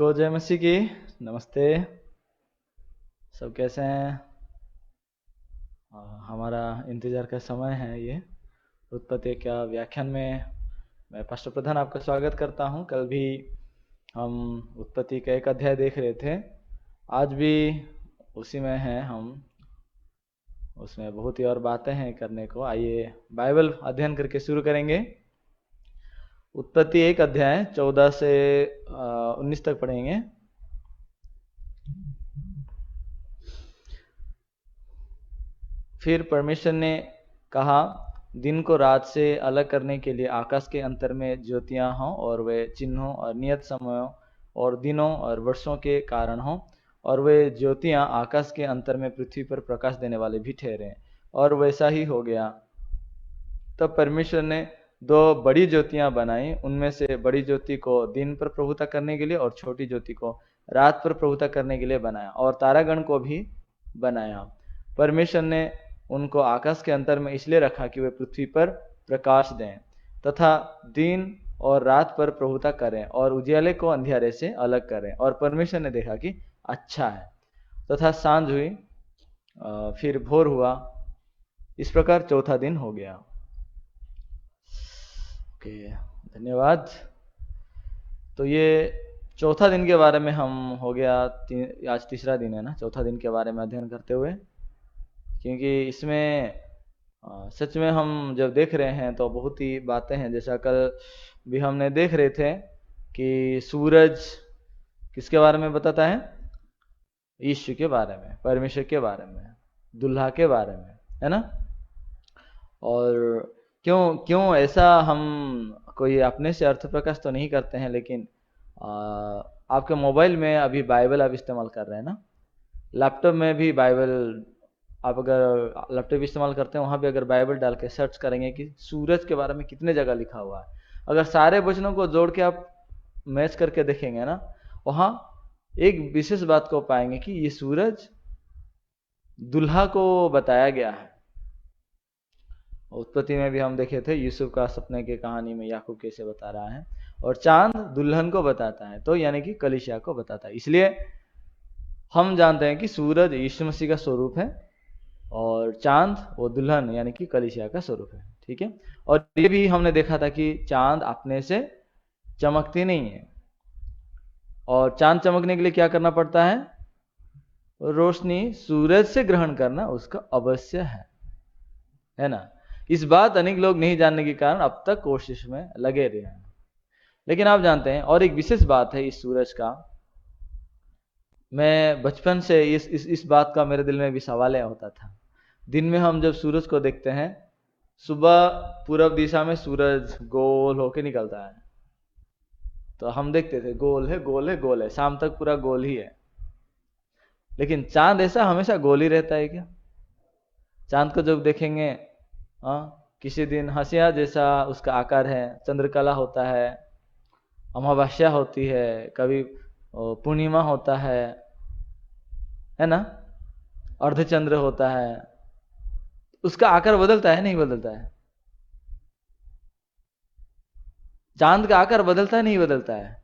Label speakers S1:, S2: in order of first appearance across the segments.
S1: सबको जय मसीह की। नमस्ते। सब कैसे हैं? हमारा इंतजार का समय है ये उत्पत्ति का व्याख्यान में। मैं पास्टर प्रधान आपका स्वागत करता हूं। कल भी हम उत्पत्ति का एक अध्याय देख रहे थे, आज भी उसी में हैं हम। उसमें बहुत ही और बातें हैं करने को। आइए बाइबल अध्ययन करके शुरू करेंगे। उत्पत्ति एक अध्याय 14 से 19 तक पढ़ेंगे। फिर परमेश्वर ने कहा, दिन को रात से अलग करने के लिए आकाश के अंतर में ज्योतियां हों, और वे चिन्हों और नियत समयों और दिनों और वर्षों के कारण हों, और वे ज्योतियां आकाश के अंतर में पृथ्वी पर प्रकाश देने वाले भी ठहरे। और वैसा ही हो गया। तब परमेश्वर ने दो बड़ी ज्योतियां बनाई। उनमें से बड़ी ज्योति को दिन पर प्रभुता करने के लिए और छोटी ज्योति को रात पर प्रभुता करने के लिए बनाया, और तारागण को भी बनाया। परमेश्वर ने उनको आकाश के अंतर में इसलिए रखा कि वे पृथ्वी पर प्रकाश दें तथा दिन और रात पर प्रभुता करें, और उजियाले को अंधियारे से अलग करें। और परमेश्वर ने देखा कि अच्छा है। तथा सांझ हुई, फिर भोर हुआ। इस प्रकार चौथा दिन हो गया। ओके, धन्यवाद। तो ये चौथा दिन के बारे में हम हो गया, आज तीसरा दिन है ना, चौथा दिन के बारे में अध्ययन करते हुए। क्योंकि इसमें सच में हम जब देख रहे हैं तो बहुत ही बातें हैं। जैसा कल भी हमने देख रहे थे कि सूरज किसके बारे में बताता है? यीशु के बारे में, परमेश्वर के बारे में, दुल्हा के बारे में, है ना। और क्यों क्यों ऐसा हम कोई अपने से अर्थ प्रकाश तो नहीं करते हैं, लेकिन आपके मोबाइल में अभी बाइबल आप इस्तेमाल कर रहे हैं ना, लैपटॉप में भी बाइबल, आप अगर लैपटॉप इस्तेमाल करते हैं वहाँ भी अगर बाइबल डाल के सर्च करेंगे कि सूरज के बारे में कितने जगह लिखा हुआ है, अगर सारे वचनों को जोड़ के आप मैच करके देखेंगे ना, वहाँ एक विशेष बात को पाएंगे कि ये सूरज दुल्हा को बताया गया है। उत्पत्ति में भी हम देखे थे, यूसुफ का सपने की कहानी में याकूब कैसे बता रहा है, और चांद दुल्हन को बताता है, तो यानी कि कलीसिया को बताता है। इसलिए हम जानते हैं कि सूरज यीशु मसीह का स्वरूप है और चांद वो दुल्हन यानी कि कलीसिया का स्वरूप है। ठीक है। और ये भी हमने देखा था कि चांद अपने से चमकती नहीं है, और चांद चमकने के लिए क्या करना पड़ता है? रोशनी सूरज से ग्रहण करना उसका अवश्य है ना। इस बात अनेक लोग नहीं जानने के कारण अब तक कोशिश में लगे रहे हैं। लेकिन आप जानते हैं, और एक विशेष बात है इस सूरज का। मैं बचपन से इस बात का मेरे दिल में भी सवाल होता था। दिन में हम जब सूरज को देखते हैं, सुबह पूरब दिशा में सूरज गोल होके निकलता है, तो हम देखते थे गोल है गोल है गोल है, शाम तक पूरा गोल ही है। लेकिन चांद ऐसा हमेशा गोल ही रहता है क्या? चांद को जब देखेंगे, किसी दिन हंसिया जैसा उसका आकार है, चंद्रकला होता है, अमावस्या होती है, कभी पूर्णिमा होता है ना, अर्धचंद्र होता है। उसका आकार बदलता है नहीं बदलता है? चांद का आकार बदलता है नहीं बदलता है?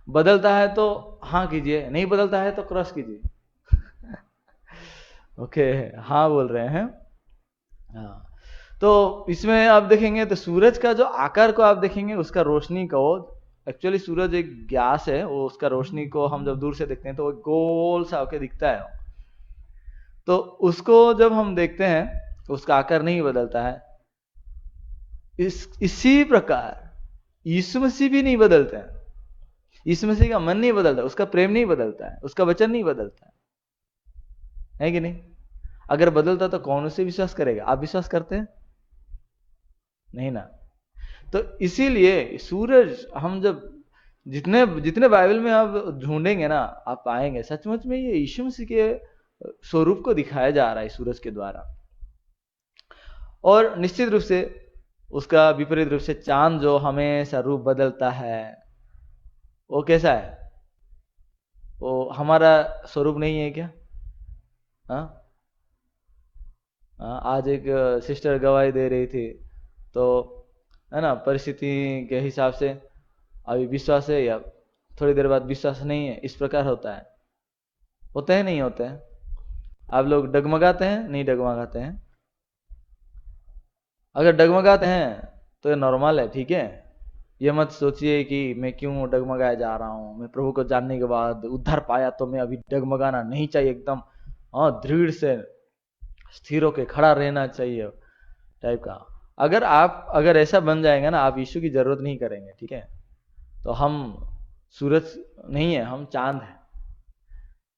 S1: बदलता है तो हाँ कीजिए, नहीं बदलता है तो क्रॉस कीजिए। ओके, हाँ बोल रहे हैं। हाँ, तो इसमें आप देखेंगे तो सूरज का जो आकार को आप देखेंगे, उसका रोशनी को, एक्चुअली सूरज एक गैस है, वो उसका रोशनी को हम जब दूर से देखते हैं तो वो गोल सा होकर दिखता है। तो उसको जब हम देखते हैं उसका आकार नहीं बदलता है। इसी प्रकार यीशु मसीह भी नहीं बदलते हैं। यीशु मसीह का मन नहीं बदलता, उसका प्रेम नहीं बदलता है, उसका वचन नहीं बदलता है कि नहीं? अगर बदलता तो कौन उसे विश्वास करेगा? आप विश्वास करते हैं? नहीं ना। तो इसीलिए सूरज, हम जब जितने जितने बाइबल में आप ढूंढेंगे ना, आप पाएंगे सचमुच में ये यीशु मसीह के स्वरूप को दिखाया जा रहा है सूरज के द्वारा। और निश्चित रूप से उसका विपरीत रूप से चांद जो हमेशा रूप बदलता है, वो कैसा है? वो हमारा स्वरूप नहीं है क्या? हाँ, आज एक सिस्टर गवाही दे रही थी, तो है ना, परिस्थिति के हिसाब से अभी विश्वास है या थोड़ी देर बाद विश्वास नहीं है, इस प्रकार होता है। होते हैं नहीं होते हैं? आप लोग डगमगाते हैं नहीं डगमगाते हैं? अगर डगमगाते हैं तो ये नॉर्मल है, ठीक है। ये मत सोचिए कि मैं क्यों डगमगाया जा रहा हूँ, मैं प्रभु को जानने के बाद उद्धार पाया तो मैं अभी डगमगाना नहीं चाहिए, एकदम दृढ़ से स्थिर होके खड़ा रहना चाहिए टाइप का। अगर ऐसा बन जाएगा ना, आप यीशु की जरूरत नहीं करेंगे, ठीक है। तो हम सूरज नहीं है, हम चांद है।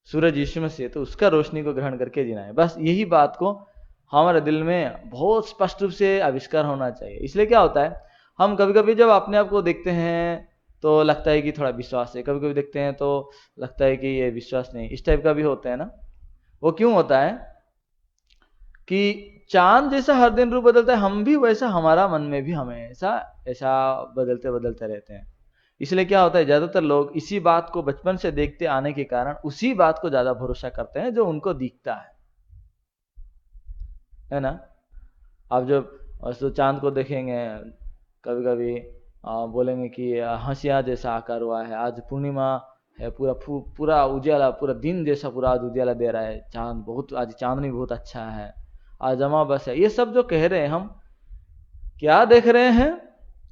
S1: सूरज यीशु मसीह है, तो उसका रोशनी को ग्रहण करके जीना है। बस यही बात को हमारे दिल में बहुत स्पष्ट रूप से आविष्कार होना चाहिए। इसलिए क्या होता है, हम कभी कभी जब अपने आप को देखते हैं तो लगता है कि थोड़ा विश्वास है, कभी कभी देखते हैं तो लगता है कि ये विश्वास नहीं, इस टाइप का भी होता है ना। वो क्यों होता है कि चांद जैसा हर दिन रूप बदलता है, हम भी वैसा हमारा मन में भी हमेशा ऐसा बदलते बदलते रहते हैं। इसलिए क्या होता है, ज्यादातर लोग इसी बात को बचपन से देखते आने के कारण उसी बात को ज्यादा भरोसा करते हैं जो उनको दिखता है ना। आप जब चांद को देखेंगे, कभी कभी बोलेंगे कि हंसिया जैसा आकार हुआ है, आज पूर्णिमा है, पूरा उजाला, पूरा दिन जैसा पूरा आज उजाला दे रहा है चांद, बहुत आज चांदनी बहुत अच्छा है, आज अमावस है। ये सब जो कह रहे हैं, हम क्या देख रहे हैं,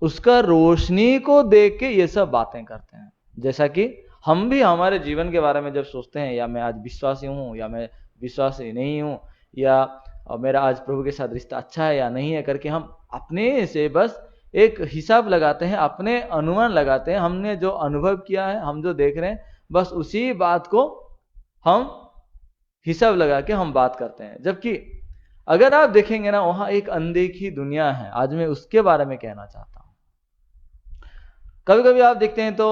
S1: उसका रोशनी को देख के ये सब बातें करते हैं। जैसा कि हम भी हमारे जीवन के बारे में जब सोचते हैं, या मैं आज विश्वासी हूं या मैं विश्वासी नहीं हूं, या मेरा आज प्रभु के साथ रिश्ता अच्छा है या नहीं है करके, हम अपने से बस एक हिसाब लगाते हैं, अपने अनुमान लगाते हैं। हमने जो अनुभव किया है, हम जो देख रहे हैं, बस उसी बात को हम हिसाब लगा के हम बात करते हैं। जबकि अगर आप देखेंगे ना, वहां एक अनदेखी दुनिया है। आज मैं उसके बारे में कहना चाहता हूं। कभी कभी आप देखते हैं तो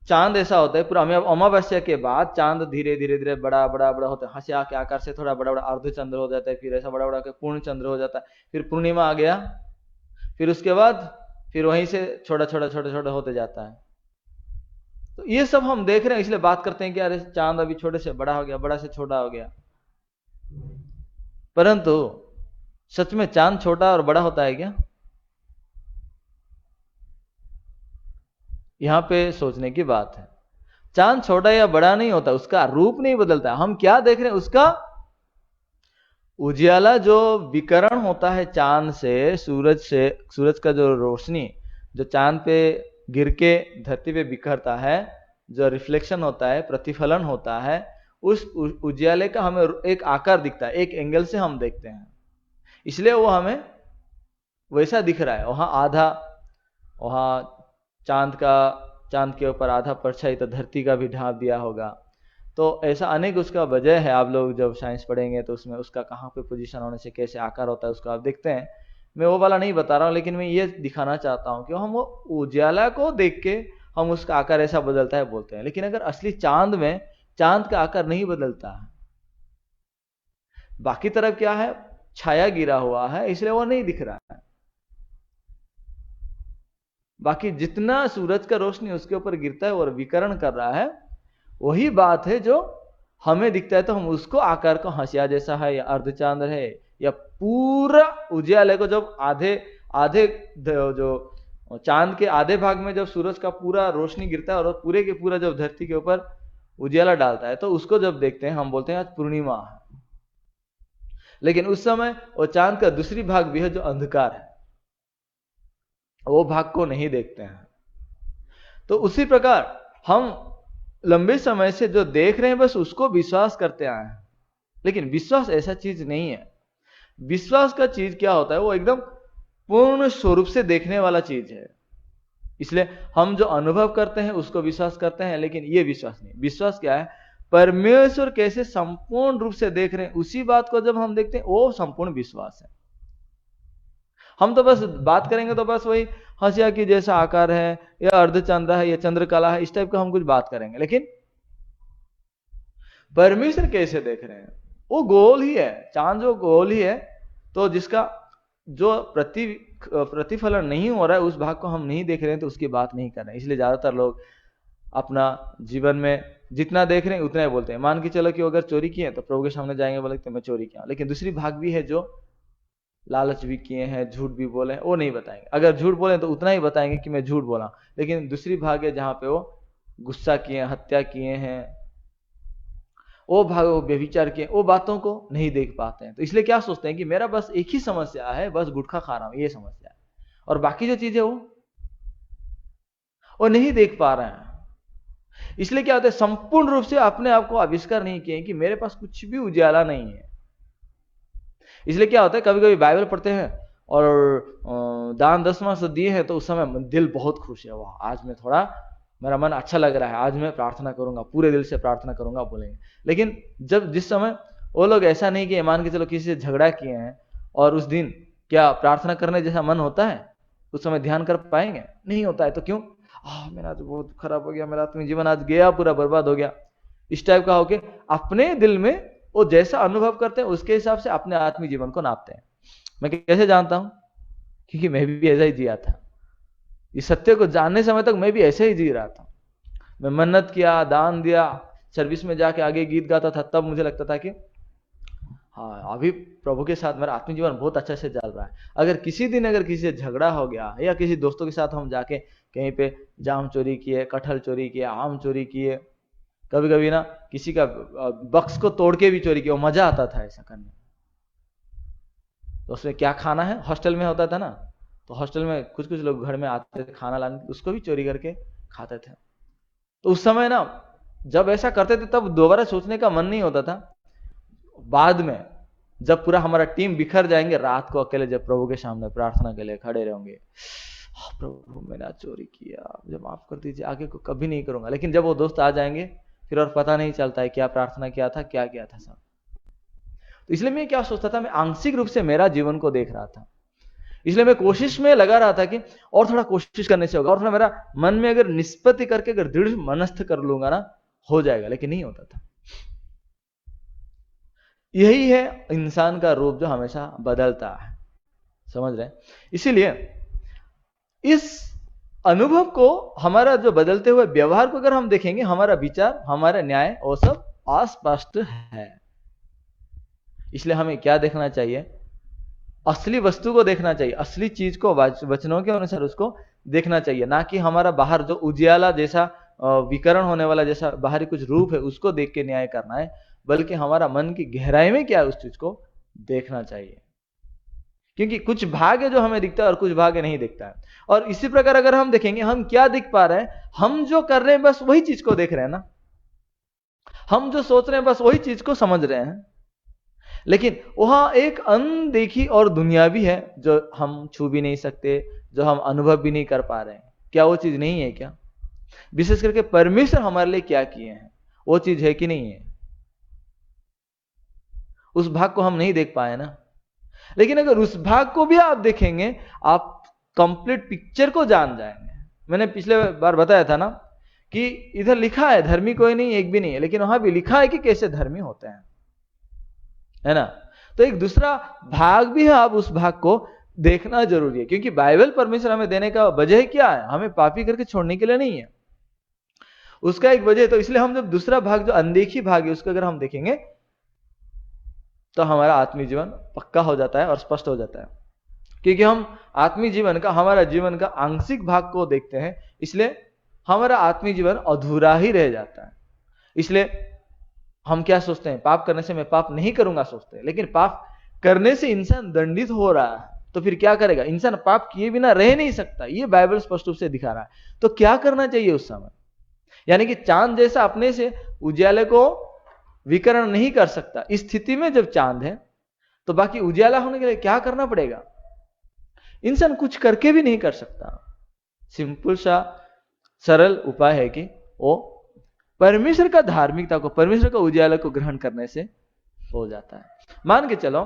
S1: चांद ऐसा होता है, पूरा अमावस्या के बाद चांद धीरे धीरे धीरे बड़ा बड़ा बड़ा होता है, हंसिया के आकार से थोड़ा बड़ा बड़ा अर्ध चंद्र हो जाता है, फिर ऐसा बड़ा बड़ा पूर्ण चंद्र हो जाता है, फिर पूर्णिमा आ गया, फिर उसके बाद फिर वहीं से छोटा छोटा छोटा छोटा होते जाता है। तो ये सब हम देख रहे हैं, इसलिए बात करते हैं कि अरे चांद अभी छोटे से बड़ा हो गया, बड़ा से छोटा हो गया। परंतु सच में चांद छोटा और बड़ा होता है क्या? यहां पे सोचने की बात है। चांद छोटा या बड़ा नहीं होता, उसका रूप नहीं बदलता। हम क्या देख रहे हैं, उसका उजियाला जो विकरण होता है चांद से, सूरज का जो रोशनी जो चांद पे गिर के धरती पे बिखरता है, जो रिफ्लेक्शन होता है, प्रतिफलन होता है, उस उजियाले का हमें एक आकार दिखता है, एक एंगल से हम देखते हैं, इसलिए वो हमें वैसा दिख रहा है। वहां चांद के ऊपर आधा परछाई तो धरती का भी ढांप दिया होगा। तो ऐसा अनेक उसका वजह है। आप लोग जब साइंस पढ़ेंगे तो उसमें उसका कहाँ पे पोजीशन होने से कैसे आकार होता है उसको आप देखते हैं। मैं वो वाला नहीं बता रहा हूँ, लेकिन मैं ये दिखाना चाहता हूँ कि हम वो उजाला को देख के हम उसका आकार ऐसा बदलता है बोलते हैं, लेकिन अगर असली चांद में चांद का आकार नहीं बदलता है। बाकी तरफ क्या है, छाया गिरा हुआ है, इसलिए वो नहीं दिख रहा है। बाकी जितना सूरज का रोशनी उसके ऊपर गिरता है और विकर्ण कर रहा है, वही बात है जो हमें दिखता है। तो हम उसको आकार को हंसिया जैसा है या अर्धचांद्र है या पूरा उजियाले को, जब आधे आधे जो चांद के आधे भाग में जब सूरज का पूरा रोशनी गिरता है और पूरे के पूरा जब धरती के ऊपर उजियाला डालता है, तो उसको जब देखते हैं हम बोलते हैं आज पूर्णिमा है। लेकिन उस समय वो चांद का दूसरी भाग भी है जो अंधकार है, वो भाग को नहीं देखते हैं। तो उसी प्रकार हम लंबे समय से जो देख रहे हैं बस उसको विश्वास करते आए हैं, लेकिन विश्वास ऐसा चीज नहीं है। विश्वास का चीज क्या होता है, वो एकदम पूर्ण स्वरूप से देखने वाला चीज है। इसलिए हम जो अनुभव करते हैं उसको विश्वास करते हैं, लेकिन ये विश्वास नहीं। विश्वास क्या है, परमेश्वर कैसे संपूर्ण रूप से देख रहे हैं उसी बात को जब हम देखते हैं, वो संपूर्ण विश्वास है। हम तो बस बात करेंगे तो बस वही हंसिया की जैसा आकार है या अर्धचंद्र है या चंद्रकला है, इस टाइप का हम कुछ बात करेंगे। लेकिन परमेश्वर कैसे देख रहे हैं, वो गोल ही है, चांद जो गोल ही है, तो जिसका जो प्रतिफलन नहीं हो रहा है उस भाग को हम नहीं देख रहे हैं, तो उसकी बात नहीं कर रहे हैं। इसलिए ज्यादातर लोग अपना जीवन में जितना देख रहे हैं उतना ही बोलते हैं। मान के चलो कि अगर चोरी किए तो प्रभु के सामने जाएंगे, बोले तो मैं चोरी किया, लेकिन दूसरी भाग भी है जो लालच भी किए हैं, झूठ भी बोले, वो नहीं बताएंगे। अगर झूठ बोले तो उतना ही बताएंगे कि मैं झूठ बोला, लेकिन दूसरी भाग है जहां पे वो गुस्सा किए, हत्या किए हैं, वो भागो व्यभिचार किए, वो बातों को नहीं देख पाते हैं। तो इसलिए क्या सोचते हैं कि मेरा बस एक ही समस्या है, बस गुटखा खा रहा हूं, ये समस्या है, और बाकी जो चीजें वो नहीं देख पा रहे हैं। इसलिए क्या होता है, संपूर्ण रूप से अपने आप को आविष्कार नहीं किए कि मेरे पास कुछ भी उजाला नहीं है। इसलिए क्या होता है, कभी कभी बाइबल पढ़ते हैं और दान दसवां से दिए हैं, तो उस समय दिल बहुत खुश है, वाह आज मैं थोड़ा, मेरा मन अच्छा लग रहा है, आज मैं प्रार्थना करूंगा, पूरे दिल से प्रार्थना करूंगा बोलेंगे। लेकिन जिस समय वो लोग ऐसा नहीं किए, मान के चलो किसी से झगड़ा किए हैं, और उस दिन क्या प्रार्थना करने जैसा मन होता है? उस समय ध्यान कर पाएंगे? नहीं होता है। तो क्यों? मेरा आज बहुत खराब हो गया, मेरा आत्मिक जीवन आज गया, पूरा बर्बाद हो गया, इस टाइप का होके अपने दिल में वो जैसा अनुभव करते हैं उसके हिसाब से अपने आत्मिक जीवन को नापते हैं। मैं कैसे जानता हूं? क्योंकि मैं भी ऐसा ही जिया था। इस सत्य को जानने समय तक मैं भी ऐसे ही जी रहा था। मैं मन्नत किया, दान दिया, सर्विस में जाके आगे गीत गाता था, तब मुझे लगता था कि हाँ अभी प्रभु के साथ मेरा आत्मिक जीवन बहुत अच्छा से चल रहा है। अगर किसी दिन अगर किसी से झगड़ा हो गया, या किसी दोस्तों के साथ हम जाके कहीं पे जाम चोरी किए, कटहल चोरी किए, आम चोरी किए, कभी कभी ना किसी का बक्स को तोड़ के भी चोरी किया, मजा आता था ऐसा करने। तो उसमें क्या खाना है, हॉस्टल में होता था ना, तो हॉस्टल में कुछ कुछ लोग घर में आते थे खाना लाने, उसको भी चोरी करके खाते थे। तो उस समय ना जब ऐसा करते थे तब दोबारा सोचने का मन नहीं होता था। बाद में जब पूरा हमारा टीम बिखर जाएंगे, रात को अकेले जब प्रभु के सामने प्रार्थना के लिए खड़े रहेंगे, प्रभु मैंने आज चोरी किया, मुझे माफ कर दीजिए, आगे को कभी नहीं करूंगा। लेकिन जब वो दोस्त आ जाएंगे फिर और पता नहीं चलता है क्या प्रार्थना किया था, क्या किया था सब। तो इसलिए मैं क्या सोचता था, मैं आंशिक रूप से मेरा जीवन को देख रहा था। इसलिए मैं कोशिश में लगा रहा था कि और थोड़ा कोशिश करने से होगा, और थोड़ा मेरा मन में अगर निष्पत्ति करके अगर दृढ़ मनस्थ कर लूंगा ना, हो जाएगा। लेकिन नहीं होता था। यही है इंसान का रूप जो हमेशा बदलता है, समझ रहे हैं? इसीलिए इस अनुभव को, हमारा जो बदलते हुए व्यवहार को अगर हम देखेंगे, हमारा विचार, हमारा न्याय, वो सब अस्पष्ट है। इसलिए हमें क्या देखना चाहिए? असली वस्तु को देखना चाहिए, असली चीज को वचनों के अनुसार उसको देखना चाहिए, ना कि हमारा बाहर जो उजियाला जैसा विकरण होने वाला जैसा बाहरी कुछ रूप है उसको देख के न्याय करना है, बल्कि हमारा मन की गहराई में क्या है उस चीज को देखना चाहिए। क्योंकि कुछ भाग है जो हमें दिखता है और कुछ भाग नहीं दिखता है। और इसी प्रकार अगर हम देखेंगे, हम क्या दिख पा रहे हैं? हम जो कर रहे हैं बस वही चीज को देख रहे हैं ना, हम जो सोच रहे हैं बस वही चीज को समझ रहे हैं। लेकिन वहां एक अनदेखी और दुनिया भी है जो हम छू भी नहीं सकते, जो हम अनुभव भी नहीं कर पा रहे हैं। क्या वो चीज नहीं है क्या? विशेष करके परमेश्वर हमारे लिए क्या किए हैं, वो चीज है कि नहीं है? उस भाग को हम नहीं देख पाए ना। लेकिन अगर उस भाग को भी आप देखेंगे, आप कंप्लीट पिक्चर को जान जाएंगे। मैंने पिछले बार बताया था ना कि इधर लिखा है धर्मी कोई नहीं, एक भी नहीं है, लेकिन वहां भी लिखा है कि कैसे धर्मी होते हैं, है ना? तो एक दूसरा भाग भी है, आप उस भाग को देखना जरूरी है। क्योंकि बाइबल परमेश्वर हमें देने का वजह क्या है? हमें पापी करके छोड़ने के लिए नहीं है, उसका एक वजह। तो इसलिए हम जब दूसरा भाग जो अनदेखी भाग है उसको अगर हम देखेंगे तो हमारा आत्मीय जीवन पक्का हो जाता है और स्पष्ट हो जाता है। क्योंकि हम आत्मीय जीवन का, हमारा जीवन का आंशिक भाग को देखते हैं, इसलिए हमारा आत्मीय जीवन अधूरा ही रह जाता है। इसलिए हम क्या सोचते हैं? पाप करने से मैं पाप नहीं करूंगा सोचते हैं, लेकिन पाप करने से इंसान दंडित हो रहा है, तो फिर क्या करेगा? इंसान पाप किए बिना रह नहीं सकता, ये बाइबल स्पष्ट रूप से दिखा रहा है। तो क्या करना चाहिए उस समय? यानी कि चांद जैसा अपने से उजाले को विकर्ण नहीं कर सकता, इस स्थिति में जब चांद है तो बाकी उजाला होने के लिए क्या करना पड़ेगा? इंसान कुछ करके भी नहीं कर सकता। सिंपल सा सरल उपाय है कि वो परमेश्वर का धार्मिकता को, परमेश्वर का उजाला को ग्रहण करने से हो जाता है। मान के चलो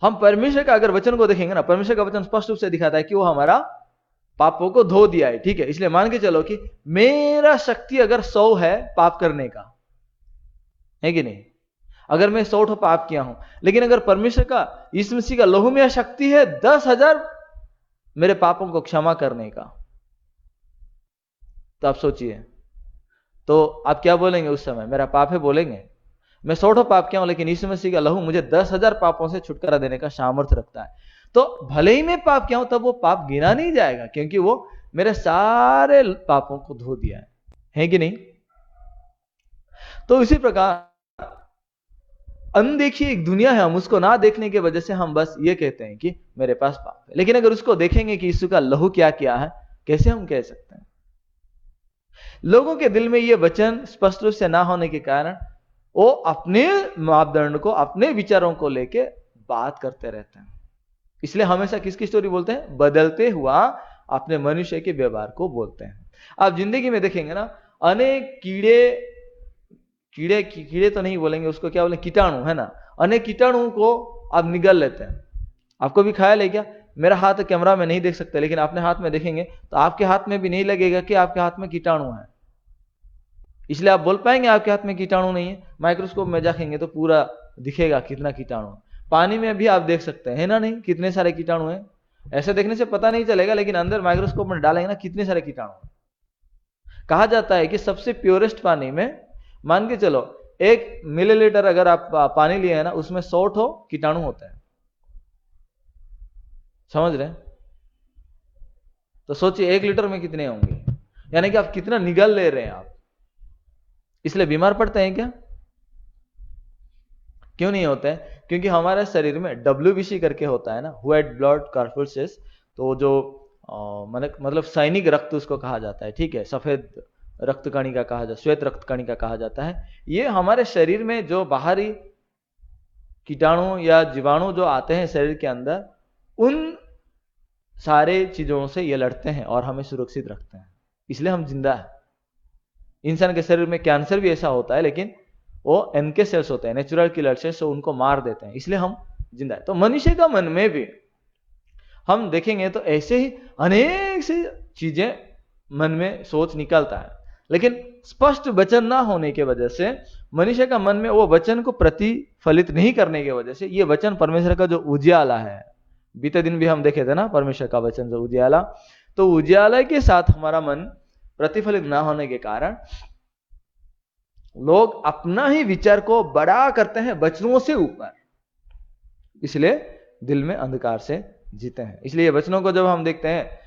S1: हम परमेश्वर का अगर वचन को देखेंगे ना, परमेश्वर का वचन स्पष्ट रूप से दिखाता है कि वो हमारा पापों को धो दिया है, ठीक है? इसलिए मान के चलो कि मेरा शक्ति अगर 100 है पाप करने का, है कि नहीं? अगर मैं 100 पाप किया हूं, लेकिन अगर परमेश्वर का, यीशु मसीह का लहू में शक्ति है 10,000 मेरे पापों को क्षमा करने का, तो आप सोचिए, तो आप क्या बोलेंगे उस समय? मेरा पाप है बोलेंगे? मैं 100 पाप किया हूं, लेकिन यीशु मसीह का लहू मुझे 10,000 पापों से छुटकारा देने का सामर्थ्य रखता है। तो भले ही मैं पाप किया हूं, तब वो पाप गिना नहीं जाएगा, क्योंकि वो मेरे सारे पापों को धो दिया है। है कि नहीं? तो इसी प्रकार अनदेखी एक दुनिया है, हम उसको ना देखने की वजह से हम बस ये कहते हैं कि मेरे पास पाप है। लेकिन अगर उसको देखेंगे कि यीशु का लहू क्या किया है, कैसे हम कह सकते हैं? लोगों के दिल में ये वचन स्पष्ट रूप से ना होने के कारण वो अपने मापदंड को, अपने विचारों को लेके बात करते रहते हैं। इसलिए हमेशा किसकी स्टोरी बोलते हैं? बदलते हुआ अपने मनुष्य के व्यवहार को बोलते हैं। आप जिंदगी में देखेंगे ना, अनेक कीड़े तो नहीं बोलेंगे उसको, क्या बोलेंगे? कीटाणु, है ना। अनेक कीटाणु को आप निगल लेते हैं। आपको भी ख्याल है क्या? मेरा हाथ कैमरा में नहीं देख सकते, लेकिन अपने हाथ में देखेंगे तो आपके हाथ में भी नहीं लगेगा कि आपके हाथ में कीटाणु है। इसलिए आप बोल पाएंगे आपके हाथ में कीटाणु नहीं है। माइक्रोस्कोप में देखेंगे तो पूरा दिखेगा कितना कीटाणु है। पानी में भी आप देख सकते हैं, है ना, नहीं कितने सारे कीटाणु हैं। ऐसे देखने से पता नहीं चलेगा, लेकिन अंदर माइक्रोस्कोप में डालेंगे ना, कितने सारे कीटाणु हैं। कहा जाता है कि सबसे प्योरेस्ट पानी में, मान के चलो 1 मिलीलीटर अगर आप पानी लिए है ना, उसमें 100 कीटाणु होते हैं। समझ रहे हैं? तो सोचिए 1 लीटर में कितने होंगे, यानी कि आप कितना निगल ले रहे हैं आप। इसलिए बीमार पड़ते हैं क्या? क्यों नहीं होते हैं? क्योंकि हमारे शरीर में WBC करके होता है ना, व्हाइट ब्लड कॉर्पस्कुलस। तो जो मतलब सैनिक रक्त उसको कहा जाता है, ठीक है, सफेद रक्त कणिका कहा जाता है, श्वेत रक्त कणिका कहा जाता है। ये हमारे शरीर में जो बाहरी कीटाणु या जीवाणु जो आते हैं शरीर के अंदर, उन सारे चीजों से ये लड़ते हैं और हमें सुरक्षित रखते हैं। इसलिए हम जिंदा है। इंसान के शरीर में कैंसर भी ऐसा होता है, लेकिन वो NK सेल्स होते हैं, नेचुरल किलर सेल्स, तो उनको मार देते हैं, इसलिए हम जिंदा है। तो मनुष्य का मन में भी हम देखेंगे तो ऐसे ही अनेक सी चीजें मन में सोच निकलता है, लेकिन स्पष्ट वचन ना होने की वजह से मनुष्य का मन में वो वचन को प्रतिफलित नहीं करने की वजह से, ये वचन परमेश्वर का जो उजियाला है, बीते दिन भी हम देखे थे ना, परमेश्वर का वचन जो उजियाला, तो उजियाला के साथ हमारा मन प्रतिफलित ना होने के कारण लोग अपना ही विचार को बड़ा करते हैं वचनों से ऊपर, इसलिए दिल में अंधकार से जीते हैं। इसलिए वचनों को जब हम देखते हैं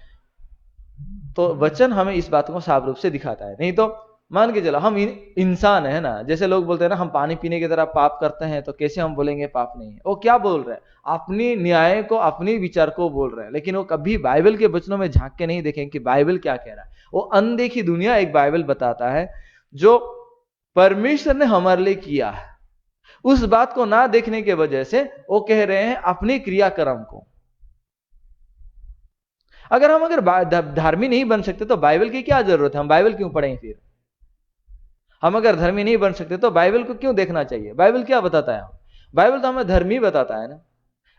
S1: तो वचन हमें इस बात को साफ रूप से दिखाता है। नहीं तो मान के चलो हम इंसान है ना, जैसे लोग बोलते हैं ना हम पानी पीने की तरह पाप करते हैं, तो कैसे हम बोलेंगे पाप नहीं है? वो क्या बोल रहे हैं? अपनी न्याय को, अपनी विचार को बोल रहे हैं, लेकिन वो कभी बाइबल के वचनों में झांक के नहीं देखेंगे कि बाइबल क्या कह रहा है। वो अनदेखी दुनिया एक बाइबल बताता है जो परमेश्वर ने हमारे लिए किया है, उस बात को ना देखने के वजह से वो कह रहे हैं अपने क्रियाक्रम को। अगर धर्मी नहीं बन सकते तो बाइबल की क्या जरूरत है? हम बाइबल क्यों पढ़ें फिर? हम अगर धर्मी नहीं बन सकते तो बाइबल को क्यों देखना चाहिए? बाइबल क्या बताता है? बाइबल तो हमें धर्मी बताता है ना।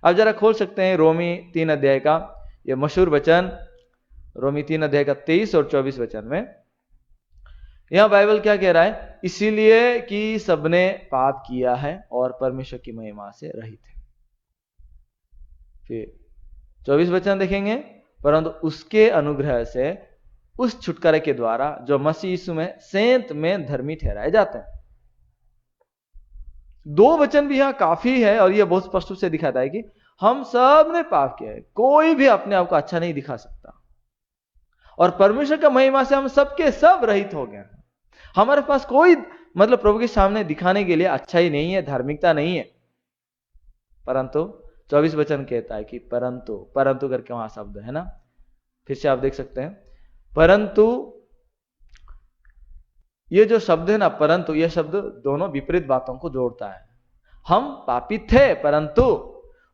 S1: अब जरा खोल सकते हैं रोमी 3 अध्याय का ये मशहूर वचन, रोमी 3 अध्याय का 23 और 24 वचन में यहां बाइबल क्या कह रहा है? इसीलिए कि सबने पाप किया है और परमेश्वर की महिमा से रहित है। फिर 24 वचन देखेंगे, परंतु उसके अनुग्रह से उस छुटकारे के द्वारा जो मसीह यीशु में सेंत में धर्मी ठहराए जाते हैं। 2 वचन भी यहां काफी है और यह बहुत स्पष्ट रूप से दिखाता है कि हम सब ने पाप किया है, कोई भी अपने आप को अच्छा नहीं दिखा सकता, और परमेश्वर का महिमा से हम सबके सब रहित हो गए। हमारे पास कोई मतलब प्रभु के सामने दिखाने के लिए अच्छा ही नहीं है, धार्मिकता नहीं है। परंतु 24 वचन कहता है कि परंतु करके वहां शब्द है ना, फिर से आप देख सकते हैं, परंतु ये जो शब्द है ना परंतु, ये शब्द दोनों विपरीत बातों को जोड़ता है। हम पापी थे, परंतु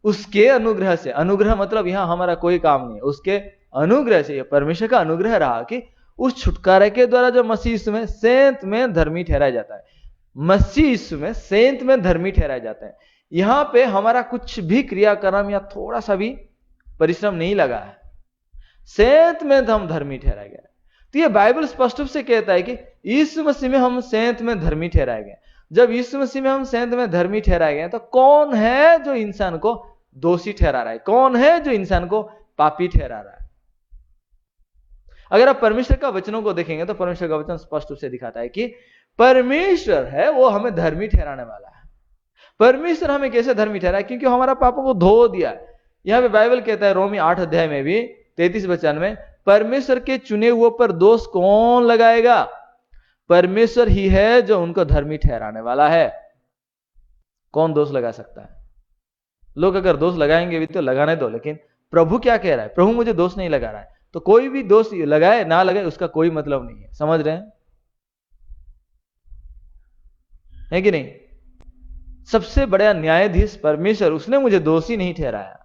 S1: उसके अनुग्रह से, अनुग्रह मतलब यहां हमारा कोई काम नहीं है, उसके अनुग्रह से, परमेश्वर का अनुग्रह रहा कि उस छुटकारे के द्वारा जो मसीह यीशु में सेंत में धर्मी ठहराया जाता है, मसीह यीशु में सेंत में धर्मी ठहराया जाता है। यहां पे हमारा कुछ भी क्रियाक्रम या थोड़ा सा भी परिश्रम नहीं लगा है, सेंत में हम धर्मी ठहराए गए। तो ये बाइबल स्पष्ट रूप से कहता है कि यीशु मसीह में हम सेंत में धर्मी ठहराए गए। जब यीशु मसीह में हम सेंत में धर्मी ठहराए गए तो कौन है जो इंसान को दोषी ठहरा रहा है? कौन है जो इंसान को पापी ठहरा रहा है? अगर आप परमेश्वर का वचनों को देखेंगे तो परमेश्वर का वचन स्पष्ट रूप से दिखाता है कि परमेश्वर है वो हमें धर्मी ठहराने वाला है। परमेश्वर हमें कैसे धर्मी ठहरा है? क्योंकि हमारा पापों को धो दिया है। यहां पे बाइबल कहता है रोमी 8 अध्याय में भी 33 वचन में, परमेश्वर के चुने हुए पर दोष कौन लगाएगा? परमेश्वर ही है जो उनको धर्मी ठहराने वाला है। कौन दोष लगा सकता है? लोग अगर दोष लगाएंगे भी तो लगाने दो, लेकिन प्रभु क्या कह रहा है? प्रभु मुझे दोष नहीं लगा रहा है, तो कोई भी दोष लगाए ना लगाए उसका कोई मतलब नहीं है। समझ रहे हैं? है कि नहीं? सबसे बड़ा न्यायाधीश परमेश्वर, उसने मुझे दोषी नहीं ठहराया,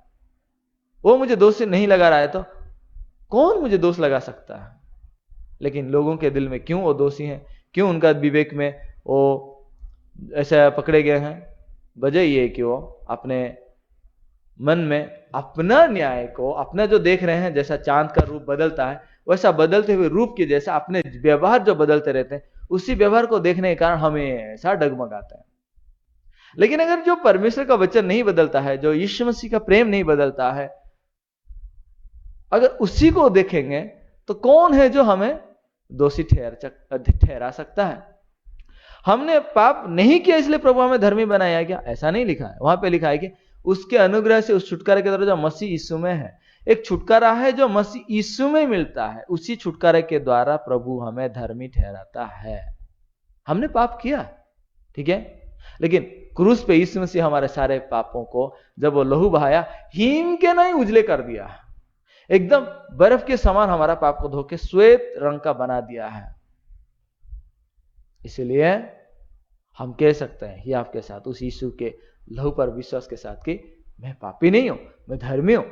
S1: वो मुझे दोषी नहीं लगा रहा है, तो कौन मुझे दोष लगा सकता है? लेकिन लोगों के दिल में क्यों वो दोषी हैं? क्यों उनका विवेक में वो ऐसा पकड़े गए हैं? वजह ये कि वो अपने मन में अपना न्याय को, अपना जो देख रहे हैं, जैसा चांद का रूप बदलता है वैसा बदलते हुए रूप के जैसा अपने व्यवहार जो बदलते रहते हैं, उसी व्यवहार को देखने के कारण हमेशा डगमगाते हैं। लेकिन अगर जो परमेश्वर का वचन नहीं बदलता है, जो यीशु मसीह का प्रेम नहीं बदलता है, अगर उसी को देखेंगे तो कौन है जो हमें दोषी ठहरा सकता है? हमने पाप नहीं किया इसलिए प्रभु हमें धर्मी बनाया क्या? ऐसा नहीं लिखा है। वहां पे लिखा है कि उसके अनुग्रह से उस छुटकारे के द्वारा जो मसीह यीशु में है, एक छुटकारा है जो मसीह यीशु में मिलता है, उसी छुटकारे के द्वारा प्रभु हमें धर्मी ठहराता है। हमने पाप किया, ठीक है, लेकिन क्रूस पे यीशु मसीह हमारे सारे पापों को जब वो लहू बहाया, हिम के नहीं उजले कर दिया, एकदम बर्फ के समान हमारा पाप को धो के श्वेत रंग का बना दिया है। इसलिए हम कह सकते हैं ही आपके साथ उस यीशु के लहू पर विश्वास के साथ कि मैं पापी नहीं हूं, मैं धर्मी हूं।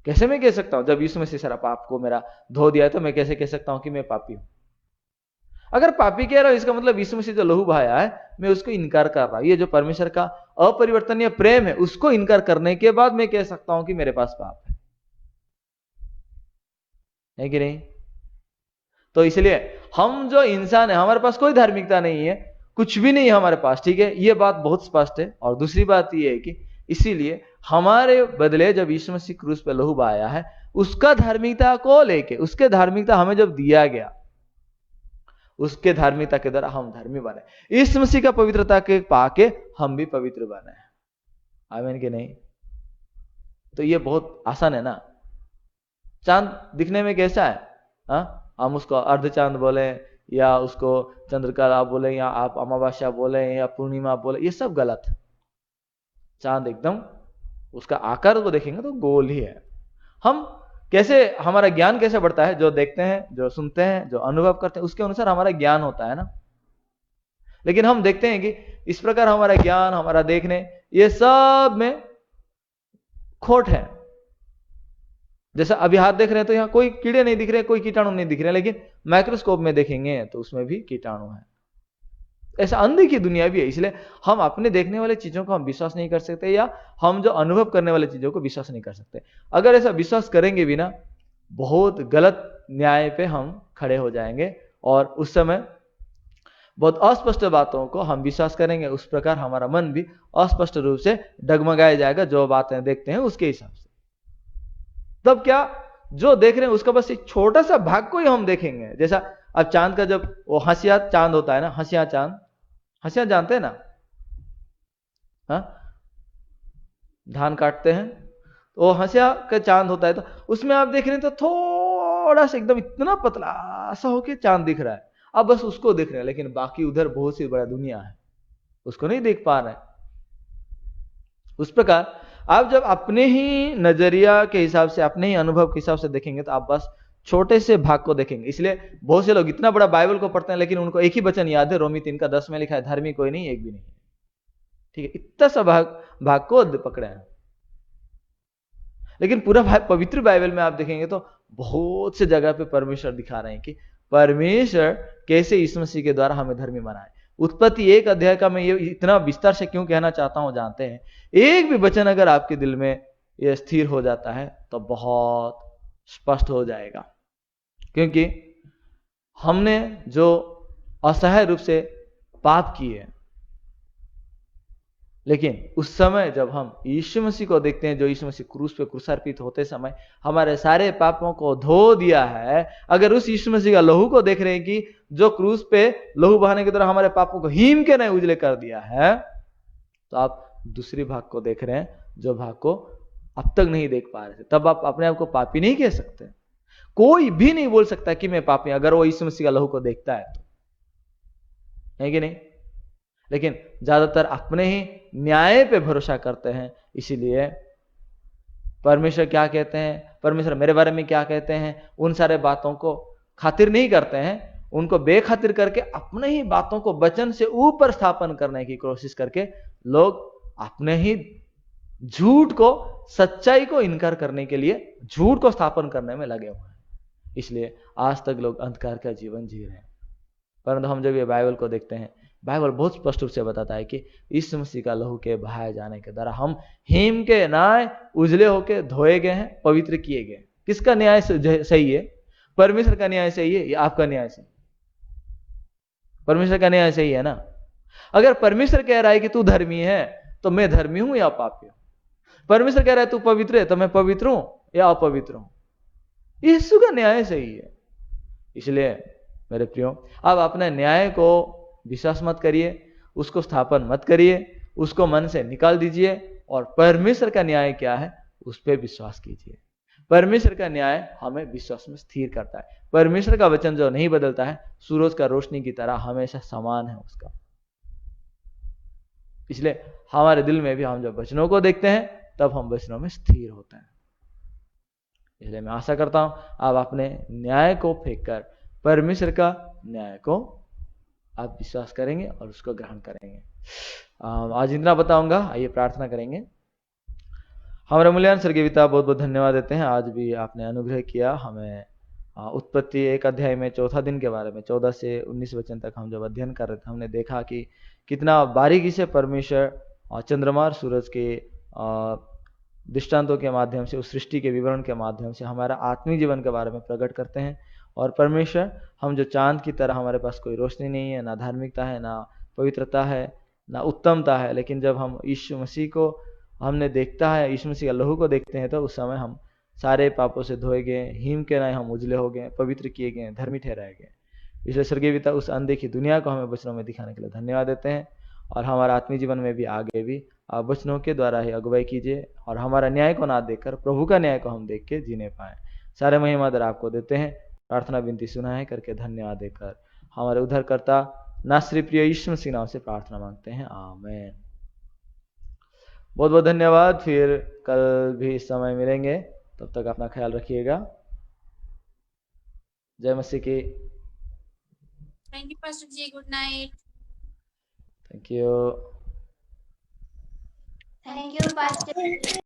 S1: कैसे मैं कह सकता हूं? जब यीशु मसीह सारा पाप को मेरा धो दिया है, तो मैं कैसे कह सकता हूं कि मैं पापी हूं? अगर पापी कह रहा हूं, इसका मतलब यीशु मसीह जो लहू बहाया है, मैं उसको इनकार कर रहा हूं। ये जो परमेश्वर का अपरिवर्तनीय प्रेम है, उसको इनकार करने के बाद मैं कह सकता हूं कि मेरे पास पाप है कि नहीं? तो इसलिए हम जो इंसान है, हमारे पास कोई धार्मिकता नहीं है, कुछ भी नहीं है हमारे पास, ठीक है, ये बात बहुत स्पष्ट है। और दूसरी बात ये है कि इसीलिए हमारे बदले जब यीशु मसीह क्रूस पे लहू बहाया है, उसका धार्मिकता को लेके, उसके धार्मिकता हमें जब दिया गया, उसके धार्मिकता के द्वारा हम धर्मी बने। यीशु मसीह का पवित्रता के पाके हम भी पवित्र बने। आमीन कि नहीं? तो ये बहुत आसान है ना। चांद दिखने में कैसा है? हाँ, हम उसको अर्ध चांद बोले या उसको चंद्रकला बोले या आप अमावस्या बोले या पूर्णिमा बोले, ये सब गलत है। चांद एकदम उसका आकार को देखेंगे तो गोल ही है। हम कैसे, हमारा ज्ञान कैसे बढ़ता है? जो देखते हैं, जो सुनते हैं, जो अनुभव करते हैं, उसके अनुसार हमारा ज्ञान होता है ना। लेकिन हम देखते हैं कि इस प्रकार हमारा ज्ञान, हमारा देखने, ये सब में खोट है। जैसा अभी हाथ देख रहे हैं तो यहाँ कोई कीड़े नहीं दिख रहे, कोई कीटाणु नहीं दिख रहे, लेकिन माइक्रोस्कोप में देखेंगे तो उसमें भी कीटाणु है। ऐसा अनदेखी दुनिया भी है। इसलिए हम अपने देखने वाले चीजों को हम विश्वास नहीं कर सकते, या हम जो अनुभव करने वाले चीजों को विश्वास नहीं कर सकते। अगर ऐसा विश्वास करेंगे भी ना, बहुत गलत न्याय पे हम खड़े हो जाएंगे, और उस समय बहुत अस्पष्ट बातों को हम विश्वास करेंगे। उस प्रकार हमारा मन भी अस्पष्ट रूप से डगमगाया जाएगा, जो बातें देखते हैं उसके हिसाब से। तब क्या, जो देख रहे हैं उसका बस एक छोटा सा भाग को ही हम देखेंगे। जैसा अब चांद का जब वो हंसिया चांद होता है ना, हंसिया चांद, हंसिया जानते हैं ना? हाँ, धान काटते हैं तो वो हंसिया का चांद होता है, तो उसमें आप देख रहे हैं तो थोड़ा सा एकदम इतना पतला सा होके चांद दिख रहा है। अब बस उसको देख रहे हैं, लेकिन बाकी उधर बहुत सी बड़ा दुनिया है, उसको नहीं देख पा रहे। उस प्रकार आप जब अपने ही नजरिया के हिसाब से, अपने ही अनुभव के हिसाब से देखेंगे तो आप बस छोटे से भाग को देखेंगे। इसलिए बहुत से लोग इतना बड़ा बाइबल को पढ़ते हैं, लेकिन उनको एक ही वचन याद है, रोमी 3:10 में लिखा है, धर्मी कोई नहीं, एक भी नहीं। ठीक है, इतना सा भाग को पकड़े हैं। लेकिन पूरा पवित्र बाइबल में आप देखेंगे तो बहुत से जगह पे परमेश्वर दिखा रहे हैं कि परमेश्वर कैसे यीशु मसीह के द्वारा हमें धर्मी बनाए। उत्पत्ति 1 अध्याय का मैं ये इतना विस्तार से क्यों कहना चाहता हूं जानते हैं? एक भी वचन अगर आपके दिल में ये स्थिर हो जाता है तो बहुत स्पष्ट हो जाएगा, क्योंकि हमने जो असहाय रूप से पाप किए, लेकिन उस समय जब हम यीशु मसीह को देखते हैं, जो यीशु मसीह क्रूस पे क्रूसार्पित होते समय हमारे सारे पापों को धो दिया है, अगर उस यीशु मसीह का लहू को देख रहे हैं कि जो क्रूस पे लहू बहाने के द्वारा हमारे पापों को हिम के नहीं उजले कर दिया है, तो आप दूसरी भाग को देख रहे हैं, जो भाग को अब तक नहीं देख पा रहे थे। तब आप अपने आप को पापी नहीं कह सकते। कोई भी नहीं बोल सकता कि मैं पापी, अगर वो यीशु मसीह का लहू को देखता है तो। है कि नहीं? लेकिन ज्यादातर अपने ही न्याय पे भरोसा करते हैं। इसीलिए परमेश्वर क्या कहते हैं, परमेश्वर मेरे बारे में क्या कहते हैं, उन सारे बातों को खातिर नहीं करते हैं। उनको बेखातिर करके अपने ही बातों को वचन से ऊपर स्थापन करने की कोशिश करके लोग अपने ही झूठ को सच्चाई को इनकार करने के लिए झूठ को स्थापन करने में लगे हुए हैं। इसलिए आज तक लोग अंधकार का जीवन जी रहे हैं। परंतु हम जब ये बाइबल को देखते हैं, बाइबल बहुत स्पष्ट रूप से बताता है कि यीशु मसीह का लहू के बहाए जाने के द्वारा हम हिम के न्याय उजले होके धोए गए हैं, पवित्र किए गए। किसका न्याय सही है? परमेश्वर का न्याय सही है या आपका न्याय सही? परमेश्वर का न्याय सही है ना। अगर परमेश्वर कह रहा है कि तू धर्मी है तो मैं धर्मी हूं या पापी हूं। परमेश्वर कह रहा है तू पवित्र है तो मैं पवित्र हूं या अपवित्र हूं। यीशु का न्याय सही है। इसलिए मेरे प्रियो, अब अपने न्याय को विश्वास मत करिए, उसको स्थापन मत करिए, उसको मन से निकाल दीजिए और परमेश्वर का न्याय क्या है उस पर विश्वास कीजिए। परमेश्वर का न्याय हमें विश्वास में स्थिर करता है। परमेश्वर का वचन जो नहीं बदलता है, सूरज का रोशनी की तरह हमेशा समान है उसका। इसलिए हमारे दिल में भी हम जब वचनों को देखते हैं तब हम वचनों में स्थिर होते हैं। इसलिए मैं आशा करता हूं आप अपने न्याय को फेंक कर परमेश्वर का न्याय को आप विश्वास करेंगे और उसको ग्रहण करेंगे। आज इतना बताऊंगा। आइए प्रार्थना करेंगे। हमारे मूल्यवान स्वर्गीय पिता, बहुत बहुत धन्यवाद देते हैं। आज भी आपने अनुग्रह किया हमें। उत्पत्ति 1 अध्याय में चौथा दिन के बारे में 14 से 19 वचन तक हम जब अध्ययन कर रहे थे, हमने देखा कि कितना बारीकी से परमेश्वर चंद्रमा और सूरज के दृष्टांतों के माध्यम से, उस सृष्टि के विवरण के माध्यम से हमारा आत्मिक जीवन के बारे में प्रकट करते हैं। और परमेश्वर, हम जो चांद की तरह, हमारे पास कोई रोशनी नहीं है, ना धार्मिकता है, ना पवित्रता है, ना उत्तमता है, लेकिन जब हम यीशु मसीह को हमने देखता है, यीशु मसीह का लहू को देखते हैं, तो उस समय हम सारे पापों से धोए गए, हिम के न्याय हम उजले हो गए, पवित्र किए गए, धर्मी ठहराए गए। इसलिए स्वर्गीय पिता, उस अनदेखी दुनिया को हमें वचनों में दिखाने के लिए धन्यवाद देते हैं। और हमारा आत्मिक जीवन में भी आगे भी आप वचनों के द्वारा ही अगुवाई कीजिए और हमारा न्याय को ना देखकर प्रभु का न्याय को हम देख के जीने पाए। सारे महिमा दर आपको देते हैं। प्रार्थना विनती सुना है करके धन्यवाद देकर हमारे उद्धारकर्ता नासरी प्रिय यीशु मसीह नाम से प्रार्थना मांगते हैं, आमीन। बहुत बहुत धन्यवाद। फिर कल भी इस समय मिलेंगे, तब तक अपना ख्याल रखिएगा। जय मसीह की।
S2: Thank you pastor ji, good night.
S1: Thank you.
S2: Thank you pastor.